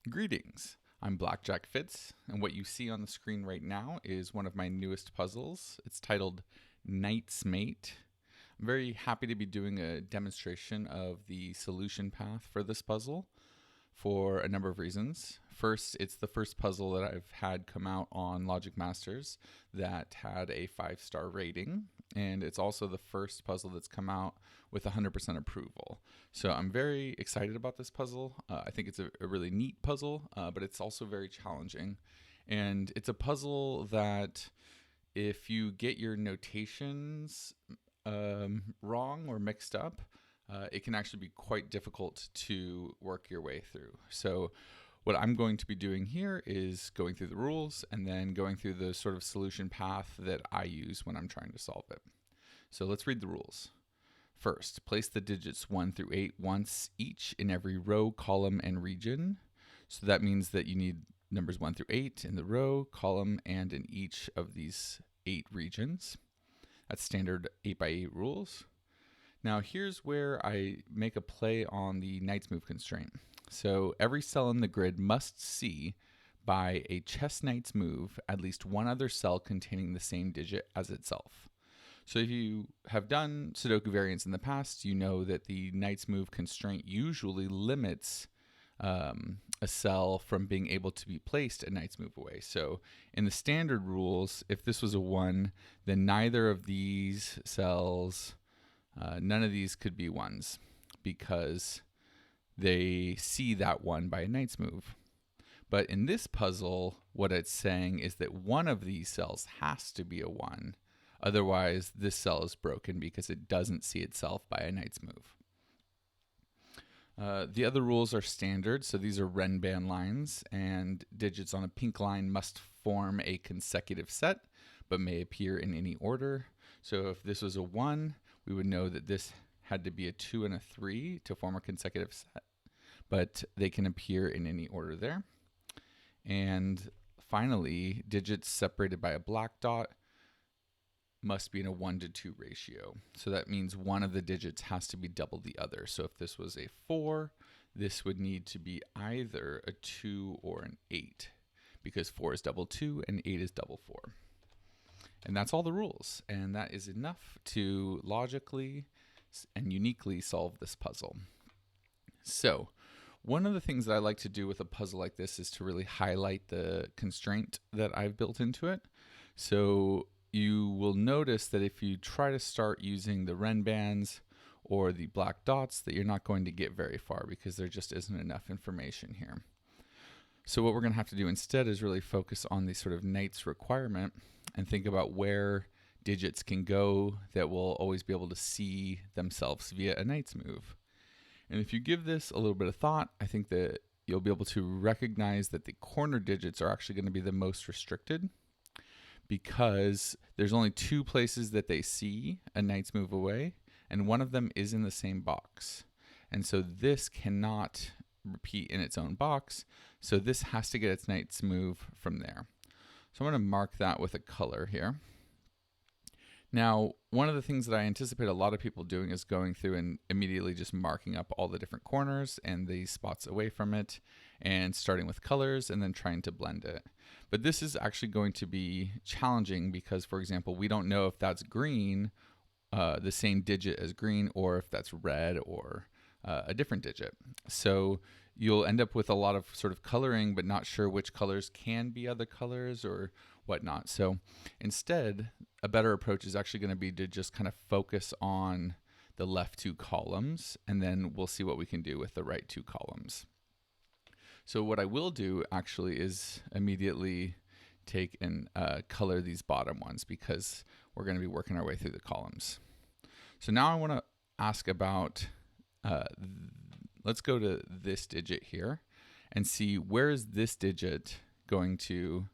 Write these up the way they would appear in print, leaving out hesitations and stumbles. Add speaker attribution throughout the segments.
Speaker 1: Greetings. I'm Blackjack Fitz, and what you see on the screen right now is one of my newest puzzles. It's titled Knight's Mate. I'm very happy to be doing a demonstration of the solution path for this puzzle for a number of reasons. First, it's the first puzzle that I've had come out on Logic Masters that had a 5-star rating, and it's also the first puzzle that's come out with 100% approval. So I'm very excited about this puzzle. I think it's a really neat puzzle, but it's also very challenging. And it's a puzzle that if you get your notations wrong or mixed up, it can actually be quite difficult to work your way through. So what I'm going to be doing here is going through the rules and then going through the sort of solution path that I use when I'm trying to solve it. So let's read the rules. First, place the digits 1 through 8 once each in every row, column, and region. So that means that you need numbers 1 through 8 in the row, column, and in each of these 8 regions. That's standard 8x8 rules. Now here's where I make a play on the knight's move constraint. So every cell in the grid must see by a chess knight's move at least one other cell containing the same digit as itself. So if you have done sudoku variants in the past, you know that the knight's move constraint usually limits a cell from being able to be placed a knight's move away. So in the standard rules, if this was a 1, then neither of these cells, none of these could be 1s because they see that 1 by a knight's move. But in this puzzle, what it's saying is that one of these cells has to be a 1. Otherwise, this cell is broken because it doesn't see itself by a knight's move. The other rules are standard, so these are Renban lines, and digits on a pink line must form a consecutive set, but may appear in any order. So if this was a 1, we would know that this had to be a 2 and a 3 to form a consecutive set, but they can appear in any order there. And finally, digits separated by a black dot must be in a 1-to-2 ratio. So that means one of the digits has to be double the other. So if this was a 4, this would need to be either a 2 or an 8, because 4 is double 2 and 8 is double 4. And that's all the rules. And that is enough to logically and uniquely solve this puzzle. So one of the things that I like to do with a puzzle like this is to really highlight the constraint that I've built into it. So you will notice that if you try to start using the Renbans or the black dots, that you're not going to get very far because there just isn't enough information here. So what we're going to have to do instead is really focus on the sort of knight's requirement and think about where digits can go that will always be able to see themselves via a knight's move. And if you give this a little bit of thought, I think that you'll be able to recognize that the corner digits are actually going to be the most restricted, because there's only 2 places that they see a knight's move away, and one of them is in the same box. And so this cannot repeat in its own box, so this has to get its knight's move from there. So I'm going to mark that with a color here. Now, one of the things that I anticipate a lot of people doing is going through and immediately just marking up all the different corners and the spots away from it, and starting with colors and then trying to blend it. But this is actually going to be challenging because, for example, we don't know if that's green, the same digit as green, or if that's red or a different digit. So you'll end up with a lot of sort of coloring, but not sure which colors can be other colors or whatnot. So instead, a better approach is actually going to be to just kind of focus on the left 2 columns, and then we'll see what we can do with the right 2 columns. So what I will do actually is immediately take and color these bottom ones, because we're going to be working our way through the columns. So now I want to ask about, let's go to this digit here and see where is this digit going to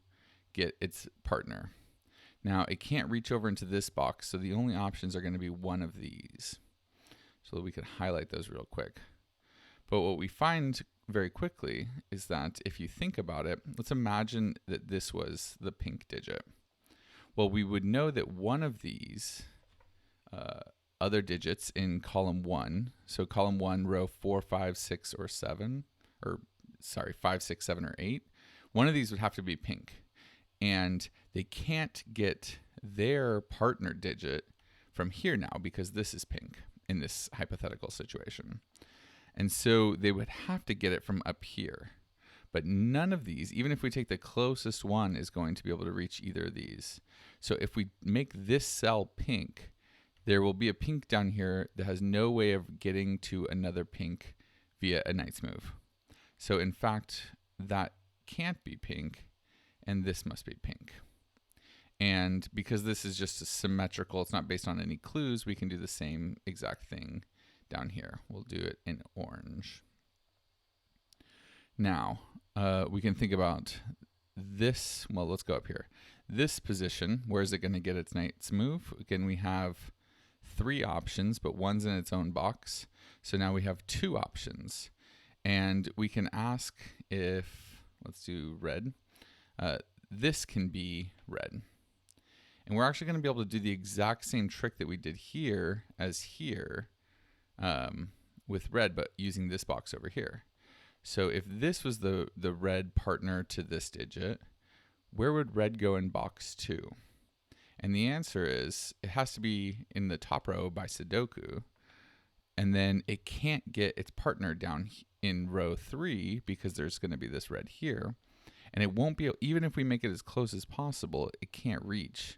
Speaker 1: get its partner. Now it can't reach over into this box, so the only options are going to be one of these. So we could highlight those real quick. But what we find very quickly is that if you think about it, let's imagine that this was the pink digit. Well, we would know that one of these other digits in column 1, so column 1, row 4, 5, 6, or 7, or 5, 6, 7, or 8, one of these would have to be pink. And they can't get their partner digit from here now because this is pink in this hypothetical situation. And so they would have to get it from up here. But none of these, even if we take the closest one, is going to be able to reach either of these. So if we make this cell pink, there will be a pink down here that has no way of getting to another pink via a knight's move. So in fact, that can't be pink, and this must be pink. And because this is just a symmetrical, it's not based on any clues, we can do the same exact thing down here. We'll do it in orange. Now, we can think about this. Well, let's go up here. This position, where is it going to get its knight's move? Again, we have 3 options, but one's in its own box. So now we have 2 options. And we can ask if, let's do red, this can be red. And we're actually going to be able to do the exact same trick that we did here as here with red, but using this box over here. So if this was the red partner to this digit, where would red go in box 2? And the answer is it has to be in the top row by sudoku, and then it can't get its partner down in row 3 because there's going to be this red here, and it won't be, even if we make it as close as possible, it can't reach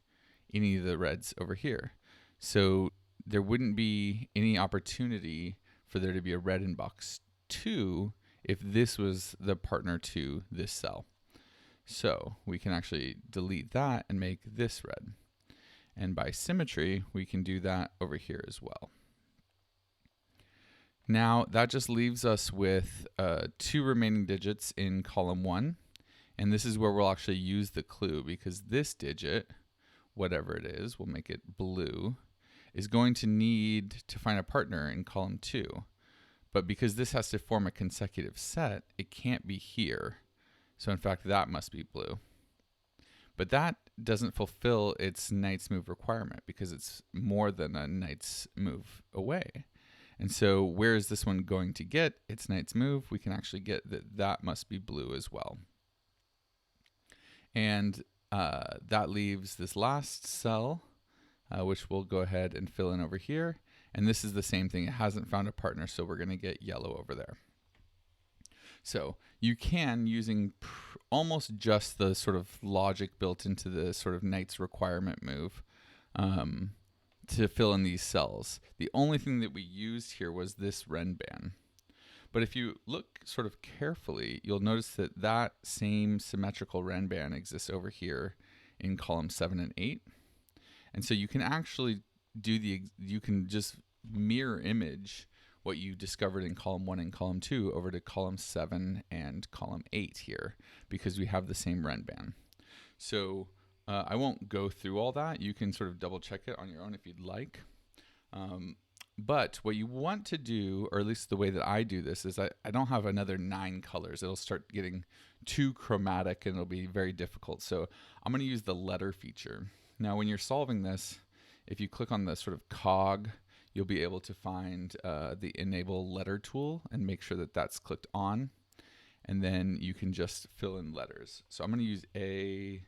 Speaker 1: any of the reds over here. So there wouldn't be any opportunity for there to be a red in box 2 if this was the partner to this cell. So we can actually delete that and make this red. And by symmetry, we can do that over here as well. Now that just leaves us with 2 remaining digits in column 1. And this is where we'll actually use the clue, because this digit, whatever it is, we'll make it blue, is going to need to find a partner in column 2. But because this has to form a consecutive set, it can't be here. So in fact, that must be blue. But that doesn't fulfill its knight's move requirement because it's more than a knight's move away. And so where is this one going to get its knight's move? We can actually get that that must be blue as well. And that leaves this last cell, which we'll go ahead and fill in over here. And this is the same thing. It hasn't found a partner, so we're going to get yellow over there. So you can, using almost just the sort of logic built into the sort of knight's requirement move, to fill in these cells. The only thing that we used here was this Renban. But if you look sort of carefully, you'll notice that that same symmetrical Renban exists over here in column 7 and 8. And so you can actually you can just mirror image what you discovered in column 1 and column 2 over to column 7 and column 8 here, because we have the same Renban. So I won't go through all that. You can sort of double check it on your own if you'd like. But what you want to do, or at least the way that I do this, is I don't have another 9 colors. It'll start getting too chromatic and it'll be very difficult. So I'm going to use the letter feature. Now, when you're solving this, if you click on the sort of cog, you'll be able to find the enable letter tool and make sure that that's clicked on. And then you can just fill in letters. So I'm going to use A,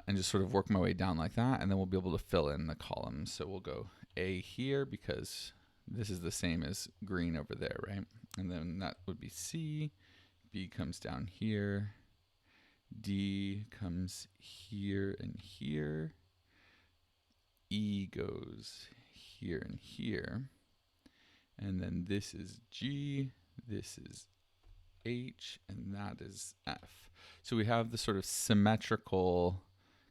Speaker 1: and just sort of work my way down like that, and then we'll be able to fill in the columns. So we'll go A here because this is the same as green over there, right? And then that would be C, B comes down here, D comes here and here, E goes here and here, and then this is G, this is H, and that is F. So we have the sort of symmetrical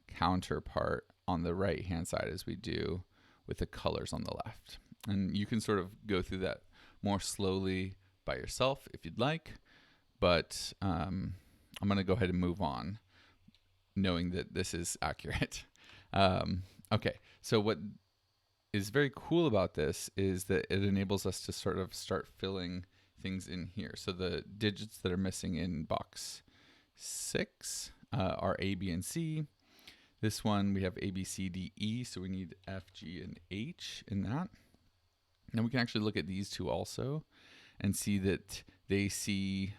Speaker 1: counterpart on the right hand side as we do with the colors on the left. And you can sort of go through that more slowly by yourself if you'd like, but I'm going to go ahead and move on knowing that this is accurate. Okay, so what is very cool about this is that it enables us to sort of start filling things in here. So the digits that are missing in box 6 are A, B, and C. This one we have A, B, C, D, E, so we need F, G, and H in that. Now we can actually look at these two also and see that they see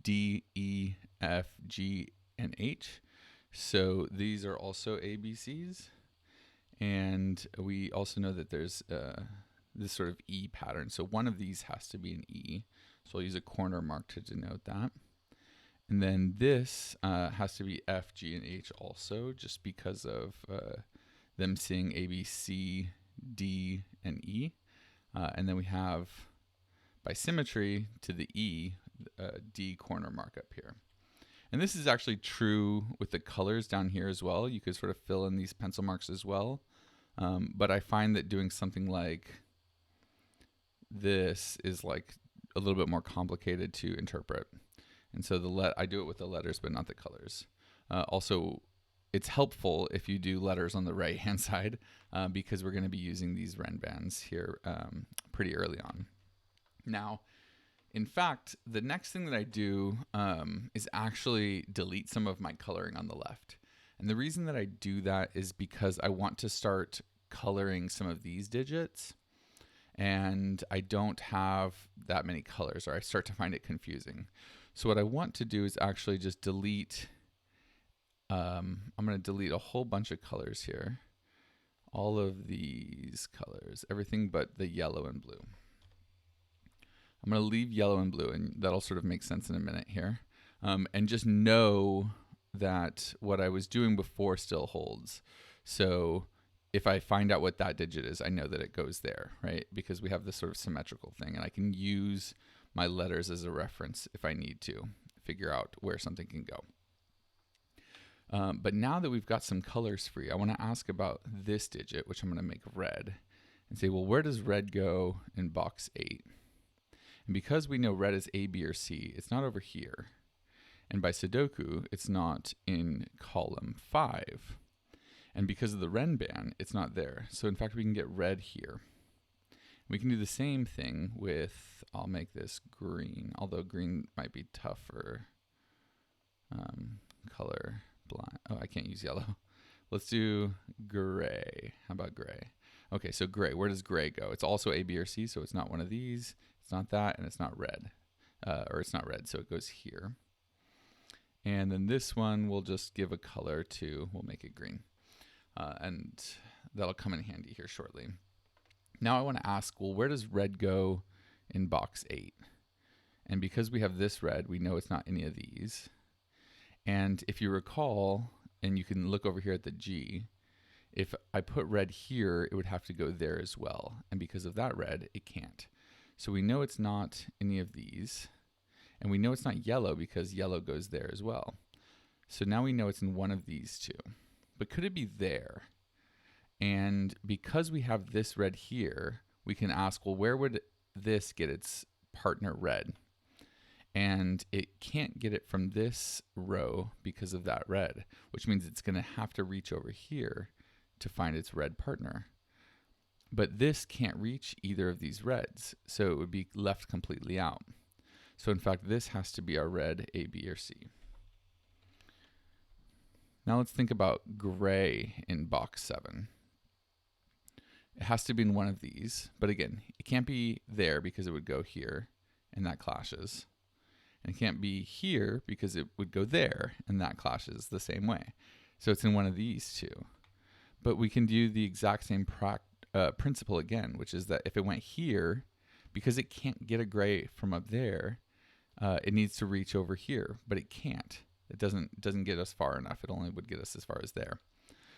Speaker 1: D, E, F, G, and H. So these are also ABCs. And we also know that there's this sort of E pattern. So one of these has to be an E. So I'll use a corner mark to denote that. And then this has to be F, G, and H also, just because of them seeing A, B, C, D, and E. And then we have, by symmetry to the E, D corner mark up here. And this is actually true with the colors down here as well. You could sort of fill in these pencil marks as well. But I find that doing something like this is like a little bit more complicated to interpret. And so I do it with the letters, but not the colors. Also, it's helpful if you do letters on the right-hand side because we're going to be using these Renbans here pretty early on. Now, in fact, the next thing that I do is actually delete some of my coloring on the left. And the reason that I do that is because I want to start coloring some of these digits, and I don't have that many colors, or I start to find it confusing. So what I want to do is actually just delete, I'm going to delete a whole bunch of colors here. All of these colors, everything but the yellow and blue. I'm going to leave yellow and blue, and that'll sort of make sense in a minute here. And just know that what I was doing before still holds. So if I find out what that digit is, I know that it goes there, right? Because we have this sort of symmetrical thing, and I can use my letters as a reference if I need to figure out where something can go. But now that we've got some colors free, I want to ask about this digit, which I'm going to make red, and say, well, where does red go in box 8? And because we know red is A, B, or C, it's not over here. And by sudoku, it's not in column 5. And because of the Renban, it's not there. So in fact, we can get red here. We can do the same thing with, I'll make this green, although green might be tougher. Color blind. Oh, I can't use yellow. Let's do gray. How about gray? Okay, so gray. Where does gray go? It's also A, B, or C, so it's not one of these. It's not that, and it's not red. Or it's not red, so it goes here. And then this one we'll just give a color to, we'll make it green. And that'll come in handy here shortly. Now I want to ask, well, where does red go in box 8? And because we have this red, we know it's not any of these. And if you recall, and you can look over here at the G, if I put red here, it would have to go there as well. And because of that red, it can't. So we know it's not any of these. And we know it's not yellow because yellow goes there as well. So now we know it's in one of these two. But could it be there? And because we have this red here, we can ask, well, where would this get its partner red? And it can't get it from this row because of that red, which means it's going to have to reach over here to find its red partner. But this can't reach either of these reds, so it would be left completely out. So in fact, this has to be our red A, B, or C. Now let's think about gray in box 7. It has to be in one of these, but again, it can't be there because it would go here, and that clashes. And it can't be here because it would go there, and that clashes the same way. So it's in one of these two. But we can do the exact same principle again, which is that if it went here, because it can't get a gray from up there, it needs to reach over here, but it can't. It doesn't get us far enough. It only would get us as far as there.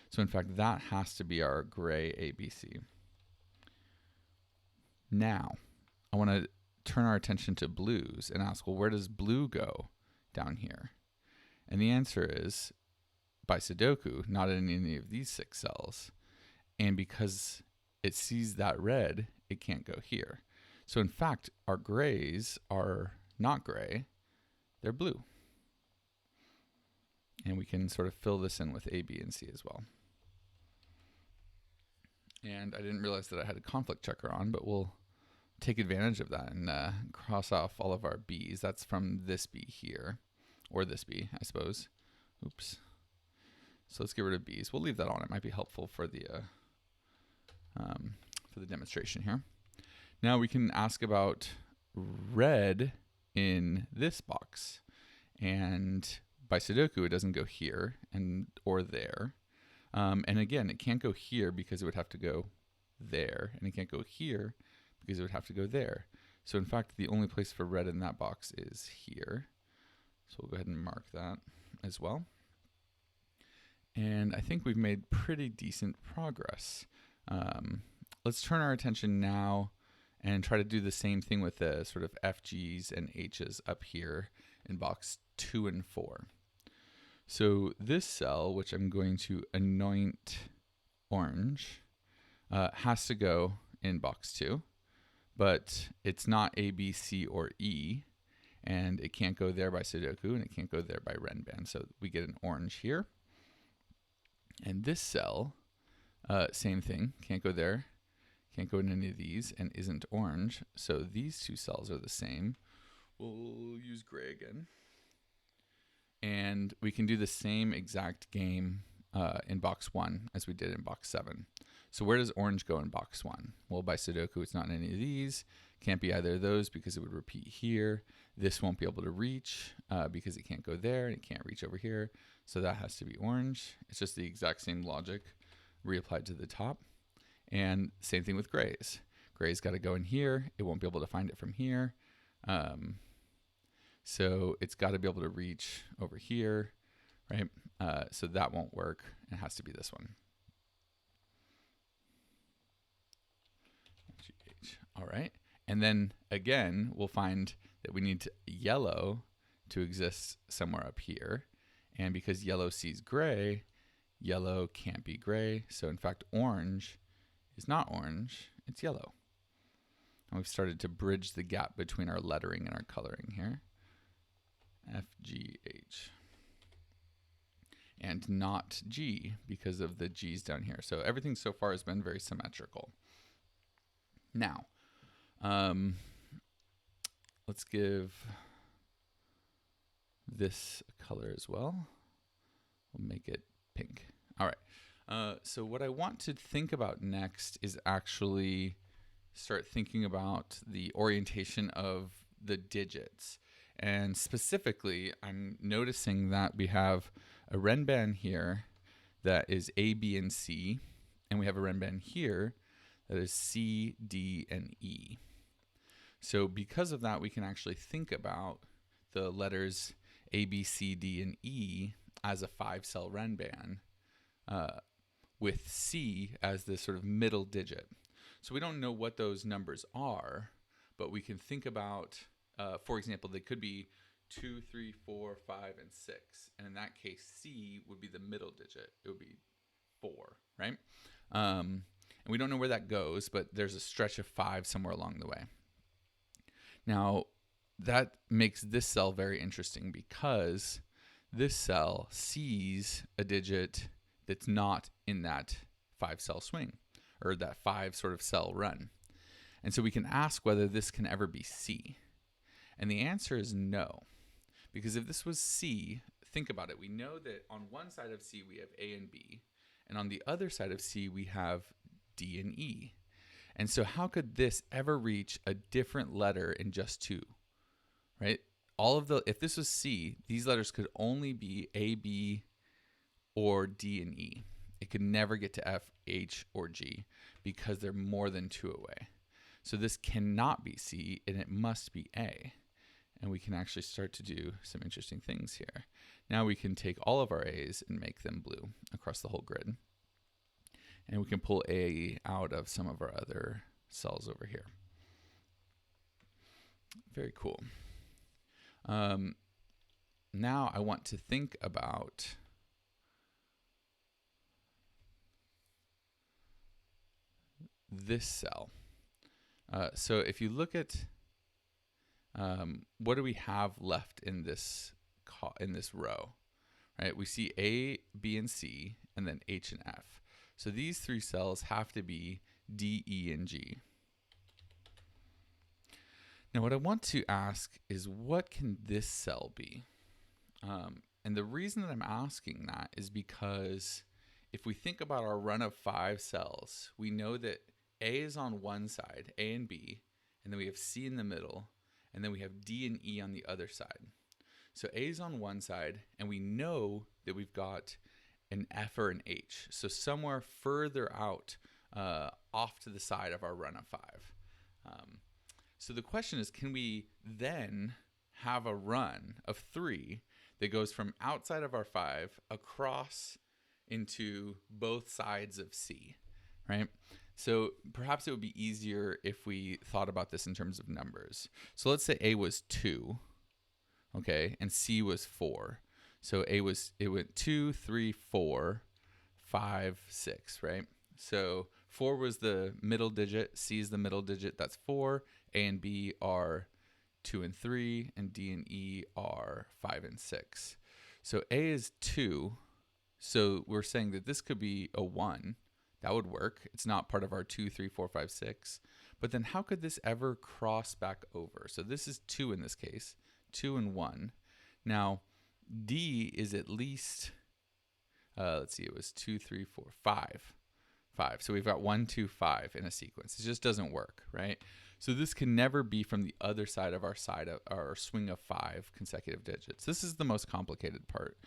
Speaker 1: So in fact, that has to be our gray ABC. Now, I want to turn our attention to blues and ask, well, where does blue go down here? And the answer is by sudoku, not in any of these 6 cells. And because it sees that red, it can't go here. So in fact, our grays are not gray, they're blue. And we can sort of fill this in with A, B, and C as well. And I didn't realize that I had a conflict checker on, but we'll take advantage of that and cross off all of our B's. That's from this B here, or this B, I suppose. Oops. So let's get rid of B's. We'll leave that on. It might be helpful for the demonstration here. Now we can ask about red in this box. And by sudoku, it doesn't go here and or there. And again, it can't go here because it would have to go there. And it can't go here because it would have to go there. So in fact, the only place for red in that box is here. So we'll go ahead and mark that as well. And I think we've made pretty decent progress. Let's turn our attention now and try to do the same thing with the sort of FGs and H's up here in box 2 and 4. So this cell, which I'm going to anoint orange, has to go in box 2, but it's not A, B, C, or E, and it can't go there by sudoku, and it can't go there by Renban. So we get an orange here. And this cell, same thing, can't go there, can't go in any of these, and isn't orange. So these two cells are the same. We'll use gray again. And we can do the same exact game in box 1 as we did in box 7. So where does orange go in box 1? Well, by sudoku, it's not in any of these. Can't be either of those because it would repeat here. This won't be able to reach because it can't go there, and it can't reach over here. So that has to be orange. It's just the exact same logic reapplied to the top. And same thing with grays. Gray's got to go in here. It won't be able to find it from here. So it's got to be able to reach over here, right? So that won't work. It has to be this one. All right. And then again, we'll find that we need yellow to exist somewhere up here. And because yellow sees gray, yellow can't be gray. So in fact, orange is not orange, it's yellow. And we've started to bridge the gap between our lettering and our coloring here. F, G, H. And not G because of the G's down here. So everything so far has been very symmetrical. Now, let's give this a color as well. We'll make it pink. All right. So what I want to think about next is actually start thinking about the orientation of the digits. And specifically, I'm noticing that we have a Renban here that is A, B, and C. And we have a Renban here that is C, D, and E. So because of that, we can actually think about the letters A, B, C, D, and E as a 5-cell Renban, with C as the sort of middle digit. So we don't know what those numbers are, but we can think about, for example, they could be 2, 3, 4, 5, and 6. And in that case, C would be the middle digit. It would be 4, right? And we don't know where that goes, but there's a stretch of 5 somewhere along the way. Now, that makes this cell very interesting because this cell sees a digit that's not in that 5-cell swing or that 5 sort of cell run. And so we can ask whether this can ever be C. And the answer is no. Because if this was C, think about it. We know that on one side of C we have A and B, and on the other side of C we have D and E. And so how could this ever reach a different letter in just 2, right? If this was C, these letters could only be A, B, or D and E. It could never get to F, H, or G because they're more than 2 away. So this cannot be C, and it must be A. And we can actually start to do some interesting things here. Now we can take all of our A's and make them blue across the whole grid. And we can pull A out of some of our other cells over here. Very cool. Now I want to think about this cell. So if you look at what do we have left in this row, right? We see A, B, and C, and then H and F. So these 3 cells have to be D, E, and G. Now what I want to ask is what can this cell be? And the reason that I'm asking that is because if we think about our run of 5 cells, we know that A is on one side, A and B, and then we have C in the middle, and then we have D and E on the other side. So A is on one side, and we know that we've got an F or an H. So somewhere further out, off to the side of our run of 5. So the question is, can we then have a run of 3 that goes from outside of our 5 across into both sides of C, right? So perhaps it would be easier if we thought about this in terms of numbers. So let's say A was 2, okay, and C was 4. So it went 2, 3, 4, 5, 6, right? So 4 was the middle digit, C is the middle digit, that's 4. A and B are 2 and 3, and D and E are 5 and 6. So A is 2, so we're saying that this could be a 1. That would work. It's not part of our 2, 3, 4, 5, 6. But then how could this ever cross back over? So this is 2 in this case, 2 and 1. Now, D is at least, let's see, it was 2, 3, 4, 5. 5. So we've got 1, 2, 5 in a sequence. It just doesn't work, right? So this can never be from the other side of our swing of 5 consecutive digits. This is the most complicated part.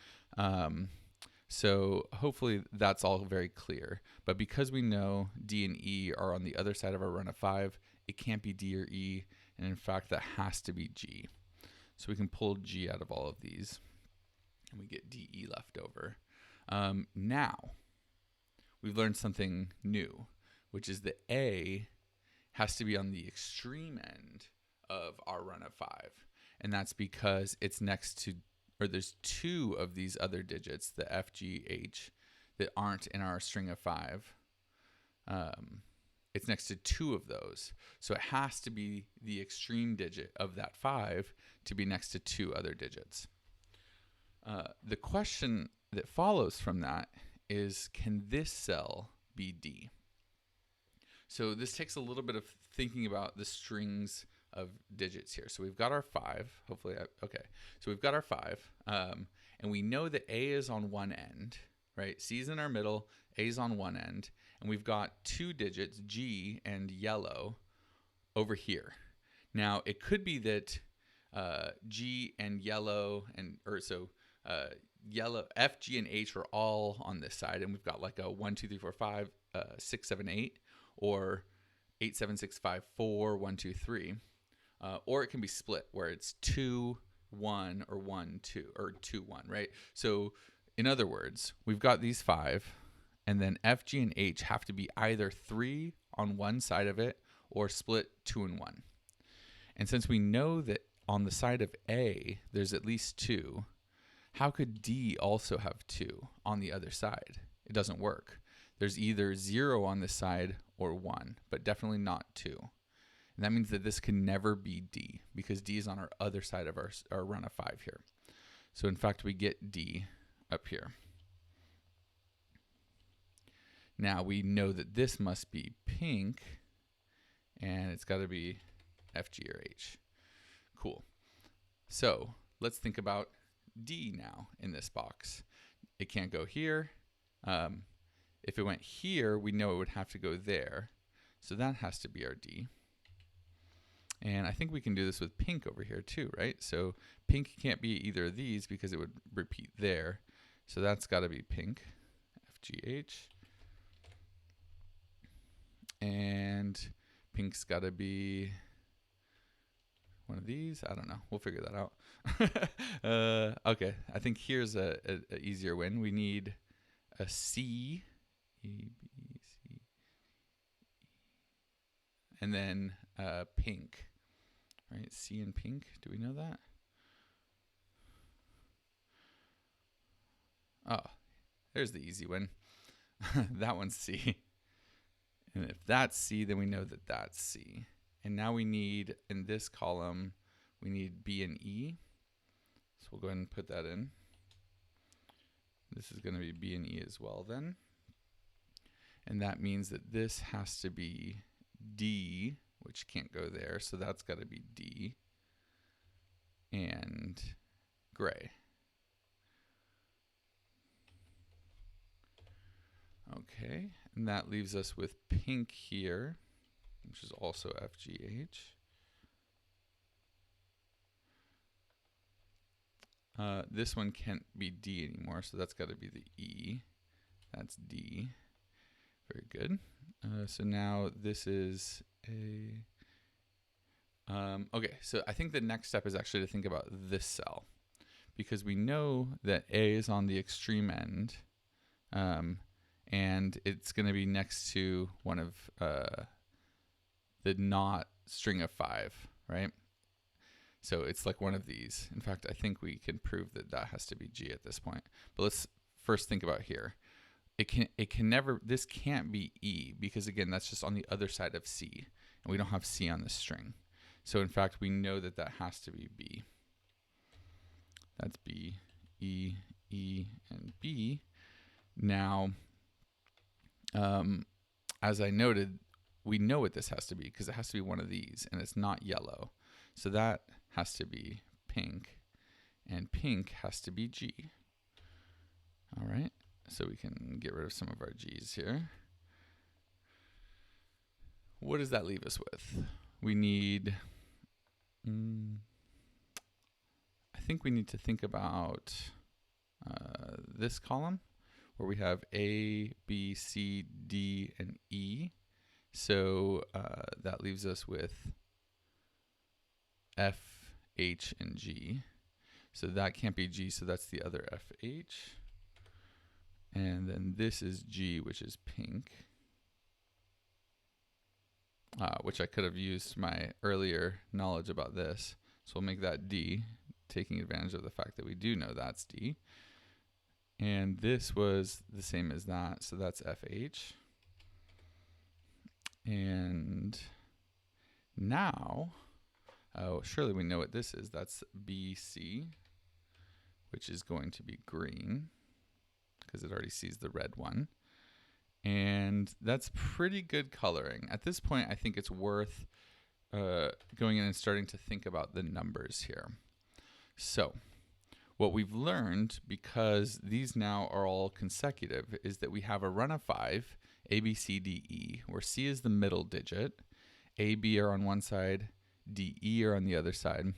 Speaker 1: So hopefully that's all very clear. But because we know D and E are on the other side of our run of 5, it can't be D or E. And in fact, that has to be G. So we can pull G out of all of these, and we get DE left over. Now, we've learned something new, which is that A has to be on the extreme end of our run of 5. And that's because it's next to, or there's 2 of these other digits, the F, G, H, that aren't in our string of 5. It's next to 2 of those. So it has to be the extreme digit of that 5 to be next to 2 other digits. The question that follows from that is, can this cell be D? So this takes a little bit of thinking about the strings of digits here. So we've got our 5, hopefully, okay. So we've got our 5, and we know that A is on one end, right? C is in our middle, A is on one end, and we've got 2 digits, G and yellow, over here. Now, it could be that G and yellow, yellow, F, G, and H are all on this side, and we've got like a 1, 2, 3, 4, 5, 6, 7, 8, or 8, 7, 6, 5, 4, 1, 2, 3. Or it can be split where it's 2, 1, or 1, 2, or 2, 1, right? So in other words, we've got these 5, and then F, G, and H have to be either 3 on one side of it or split 2 and 1. And since we know that on the side of A, there's at least 2, how could D also have 2 on the other side? It doesn't work. There's either 0 on this side or 1, but definitely not 2. And that means that this can never be D, because D is on our other side of our run of 5 here. So in fact, we get D up here. Now we know that this must be pink, and it's got to be F, G, or H. Cool. So let's think about D now in this box. It can't go here. If it went here, we know it would have to go there. So that has to be our D. And I think we can do this with pink over here too, right? So pink can't be either of these because it would repeat there. So that's got to be pink, F, G, H. And pink's got to be one of these. I don't know. We'll figure that out. Okay, I think here's a easier win. We need a C, E, B, C, and then pink, right? C and pink. Do we know that? Oh, there's the easy one. That one's C. And if that's C, then we know that that's C. And now we need, in this column, we need B and E. So we'll go ahead and put that in. This is going to be B and E as well then. And that means that this has to be D, which can't go there. So that's got to be D and gray. Okay, and that leaves us with pink. pink here, which is also FGH. This one can't be D anymore, so that's got to be the E. That's D. Very good. So now this is a... okay, so I think the next step is actually to think about this cell, because we know that A is on the extreme end, and it's going to be next to one of the not string of 5, right? So it's like one of these. In fact, I think we can prove that that has to be G at this point. But let's first think about here. It can never, this can't be E, because again, that's just on the other side of C, and we don't have C on this string. So in fact, we know that that has to be B. That's B, E, E, and B. Now, as I noted, we know what this has to be because it has to be one of these, and it's not yellow. So that has to be pink, and pink has to be G. All right, so we can get rid of some of our G's here. What does that leave us with? We need, I think we need to think about this column where we have A, B, C, D, and E. So that leaves us with F, H, and G. So that can't be G, so that's the other FH. And then this is G, which is pink, which I could have used my earlier knowledge about this. So we'll make that D, taking advantage of the fact that we do know that's D. And this was the same as that, so that's FH. And now, oh, surely we know what this is. That's BC, which is going to be green, because it already sees the red one. And that's pretty good coloring. At this point, I think it's worth going in and starting to think about the numbers here. So what we've learned, because these now are all consecutive, is that we have a run of 5, A, B, C, D, E, where C is the middle digit, A, B are on one side, D, E are on the other side.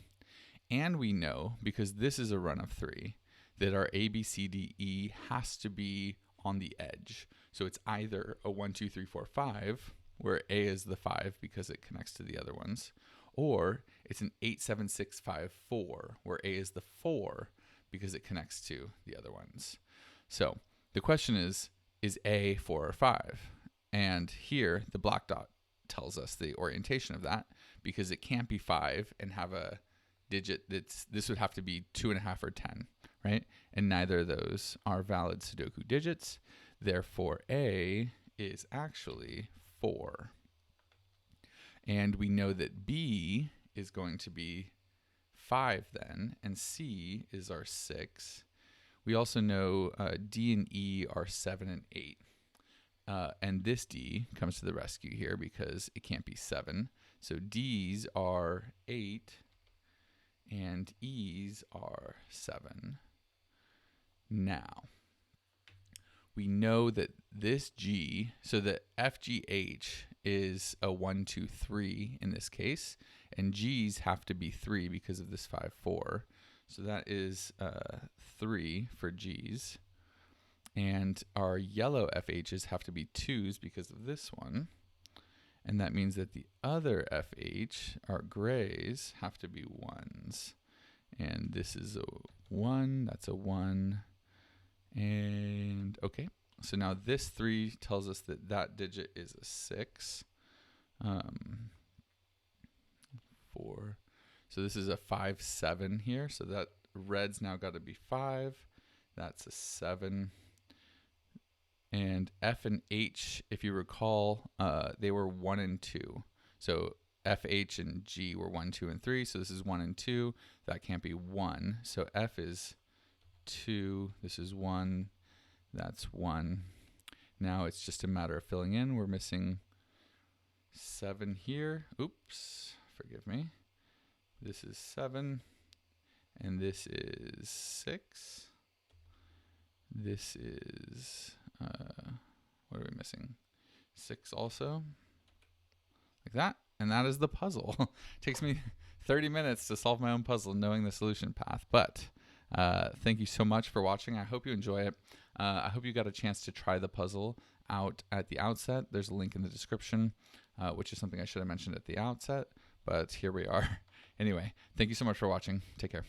Speaker 1: And we know, because this is a run of 3, that our A, B, C, D, E has to be on the edge. So it's either a 1, 2, 3, 4, 5, where A is the 5 because it connects to the other ones, or it's an 8, 7, 6, 5, 4, where A is the 4 because it connects to the other ones. So the question is A 4 or 5? And here the black dot tells us the orientation of that, because it can't be 5 and have a digit this would have to be 2.5 or 10, right? And neither of those are valid Sudoku digits. Therefore, A is actually 4. And we know that B is going to be 5 then, and C is our 6. We also know D and E are 7 and 8. And this D comes to the rescue here because it can't be 7. So D's are 8 and E's are 7. Now, we know that this G, so that FGH is a 1, 2, 3 in this case, and G's have to be 3 because of this 5, 4. So that is 3 for G's. And our yellow FHs have to be 2s because of this one. And that means that the other FH, our grays, have to be 1s. And this is a 1, that's a 1. And okay, so now this 3 tells us that that digit is a 6. 4. So this is a 5, 7 here. So that red's now got to be 5. That's a 7. And F and H, if you recall, they were 1 and 2. So F, H, and G were 1, 2, and 3. So this is 1 and 2. That can't be 1. So F is 2. This is 1. That's 1. Now it's just a matter of filling in. We're missing 7 here. Oops, forgive me. This is 7. And this is 6. This is, what are we missing? 6 also. Like that. And that is the puzzle. It takes me 30 minutes to solve my own puzzle knowing the solution path. But Thank you so much for watching. I hope you enjoy it. I hope you got a chance to try the puzzle out at the outset. There's a link in the description, which is something I should have mentioned at the outset, but here we are. Anyway, thank you so much for watching. Take care.